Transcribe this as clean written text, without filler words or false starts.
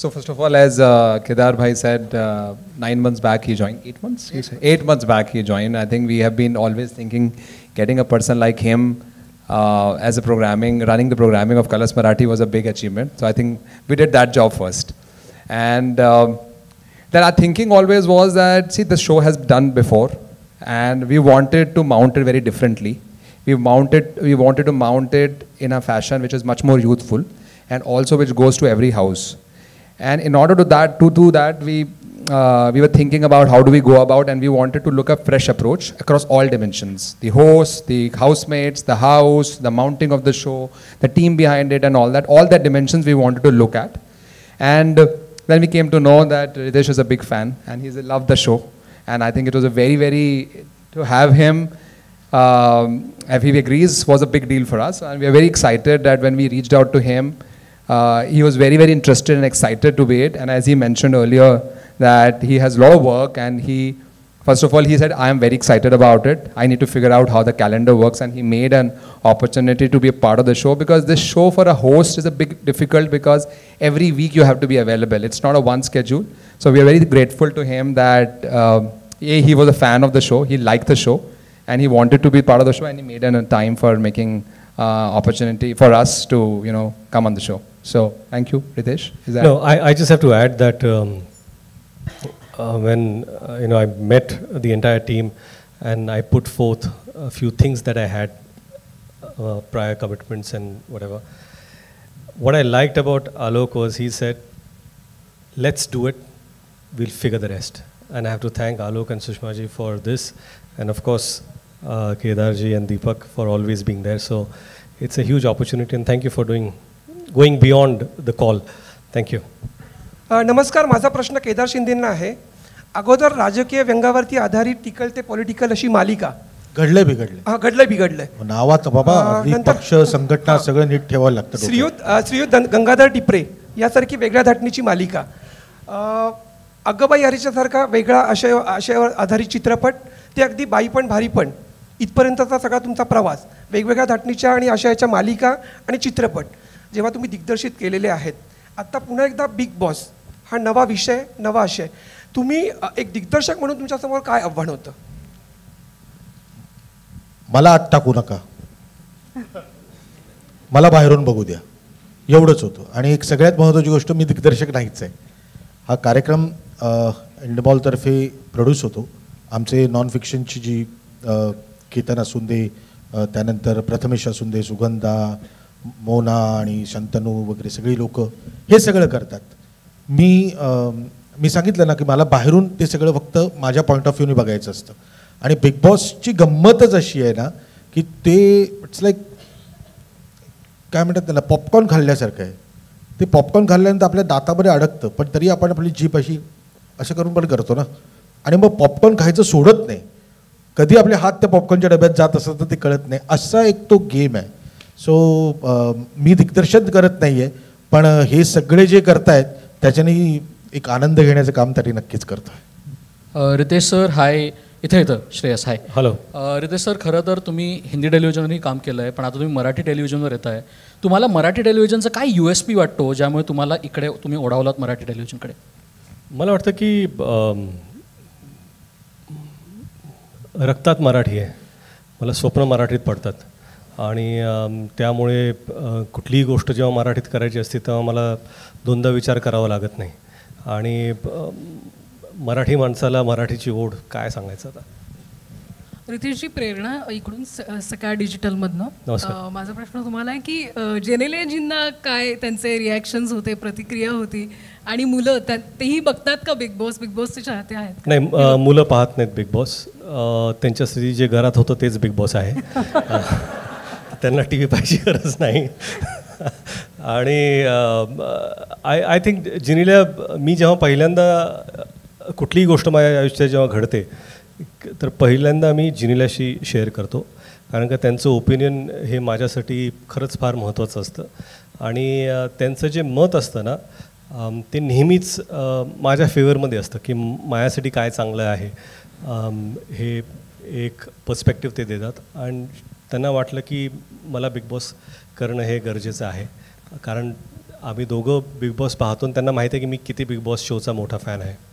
So first of all, as Kedar Bhai said, 9 months back he joined. 8 months? 8 months back he joined. I think we have been always thinking getting a person like him as a running the programming of Colors Marathi was a big achievement. So I think we did that job first. And then our thinking always was that, see, the show has done before and we wanted to mount it very differently. We wanted to mount it in a fashion which is much more youthful and also which goes to every house. And in order to do that, we were thinking about how do we go about, and we wanted to look at fresh approach across all dimensions: the host, the housemates, the house, the mounting of the show, the team behind it, and all that dimensions we wanted to look at. And then we came to know that Ritesh is a big fan and he loved the show. And I think it was to have him, if he agrees, was a big deal for us. And we are very excited that when we reached out to him, he was very, very interested and excited to be it. And as he mentioned earlier, that he has a lot of work, and first of all, he said, I am very excited about it. I need to figure out how the calendar works. And he made an opportunity to be a part of the show, because this show for a host is a big difficult, because every week you have to be available. It's not a one schedule. So we are very grateful to him that he was a fan of the show. He liked the show and he wanted to be part of the show, and he made a time for making opportunity for us to, come on the show. So thank you, Ritesh. No, I just have to add that when I met the entire team and I put forth a few things that I had, prior commitments and whatever. What I liked about Alok was he said, let's do it, we'll figure the rest. And I have to thank Alok and Sushma ji for this, and of course Kedar ji and Deepak for always being there. So it's a huge opportunity, and thank you for going beyond the call. Thank you. नमस्कार, माझा प्रश्न केदार शिंदेंना आहे. अगोदर राजकीय व्यंगावरती आधारित टिकल ते political अशी मालिका घडलंय बिघडलंय नावात बाबा पक्ष संघटना सगळं नीट ठेवायला लागतं. श्रीयुत गंगाधर टिपरे यासारखी वेगळ्या धाटणीची मालिका, अग्गबाई हरीच्यासारखा वेगळा आशयावर आधारित चित्रपट, ते अगदी बाई पण भारी पण, इथपर्यंतचा सगळा तुमचा प्रवास, वेगवेगळ्या धाटणीच्या आणि आशयाच्या मालिका आणि चित्रपट जेव्हा तुम्ही दिग्दर्शित केलेले आहेत, आता पुन्हा एकदा बिग बॉस हा नवा विषय, नवा आशय, तुम्ही एक दिग्दर्शक म्हणून तुमच्यासमोर काय आव्हान होतं? मला आत टाकू नका, मला बाहेरून बघू द्या, एवढंच होतं. आणि एक सगळ्यात महत्त्वाची गोष्ट, मी दिग्दर्शक नाहीच आहे. हा कार्यक्रम इंडमॉलतर्फे प्रोड्यूस होतो. आमचे नॉन फिक्शनची जी केतन असूंदे, त्यानंतर प्रथमेश असूंदे, सुगंधा, मोना आणि शंतनू वगैरे सगळी लोक हे सगळं करतात. मी सांगितलं ना की मला बाहेरून ते सगळं फक्त माझ्या पॉईंट ऑफ व्ह्यूने बघायचं असतं. आणि बिग बॉसची गंमतच अशी आहे ना की ते इट्स लाईक काय म्हणतात त्याला, पॉपकॉर्न खाल्ल्यासारखं आहे. ते पॉपकॉर्न खाल्ल्यानंतर आपल्या दातामध्ये अडकतं, पण तरी आपण आपली जीभ अशी असं करून पण करतो ना, आणि मग पॉपकॉर्न खायचं सोडत नाही. कधी आपले हात त्या पॉपकॉर्नच्या डब्यात जात असतं तर ते कळत नाही. असा एक तो गेम आहे. सो मी दिग्दर्शन करत नाही आहे, पण हे सगळे जे करतायत त्याच्याने एक आनंद घेण्याचं काम तरी नक्कीच करतो आहे. Ritesh sir hi. इथं Shreyas hi. Hello. Ritesh sir, खरं तर तुम्ही हिंदी टेलिव्हिजनवरही काम केलं आहे, पण आता तुम्ही मराठी टेलिव्हिजनवर येत आहे. तुम्हाला मराठी टेलिव्हिजनचा काय USP वाटतो ज्यामुळे तुम्हाला इकडे तुम्ही ओढावलात मराठी टेलिव्हिजनकडे? मला वाटतं की रक्तात मराठी आहे, मला स्वप्न मराठीत पडतात, आणि त्यामुळे कुठलीही गोष्ट जेव्हा मराठीत करायची असते तेव्हा मला दोनदा विचार करावा लागत नाही. आणि मराठी माणसाला मराठीची ओढ काय सांगायचं आता. रितेशची प्रेरणा इकडून सकाळ डिजिटलमधनं. माझा प्रश्न तुम्हाला आहे की जेनेलियाजींना काय त्यांचे रिॲक्शन्स होते, प्रतिक्रिया होती, आणि मुलं तेही बघतात का बिग बॉस? बिग बॉसचे चाहते आहेत? नाही, मुलं पाहत नाहीत बिग बॉस. त्यांच्यासाठी जे घरात होतं तेच बिग बॉस आहे. त्यांना TV पाहायची गरज नाही. आणि आय थिंक जिनिल्या, मी जेव्हा पहिल्यांदा कुठलीही गोष्ट माझ्या आयुष्यात जेव्हा घडते तर पहिल्यांदा मी जिनिल्याशी शेअर करतो, कारण का त्यांचं ओपिनियन हे माझ्यासाठी खरंच फार महत्त्वाचं असतं. आणि त्यांचं जे मत असतं ना ते नेहमीच माझ्या फेवरमध्ये असतं, की माझ्यासाठी काय चांगलं आहे हे एक पर्स्पेक्टिव्ह ते देतात. आणि त्यांना वाटलं की मला बिग बॉस करणं हे गरजेचं आहे, कारण आम्ही दोघं बिग बॉस पाहतो आणि त्यांना माहिती आहे की मी किती बिग बॉस शोचा मोठा फॅन आहे.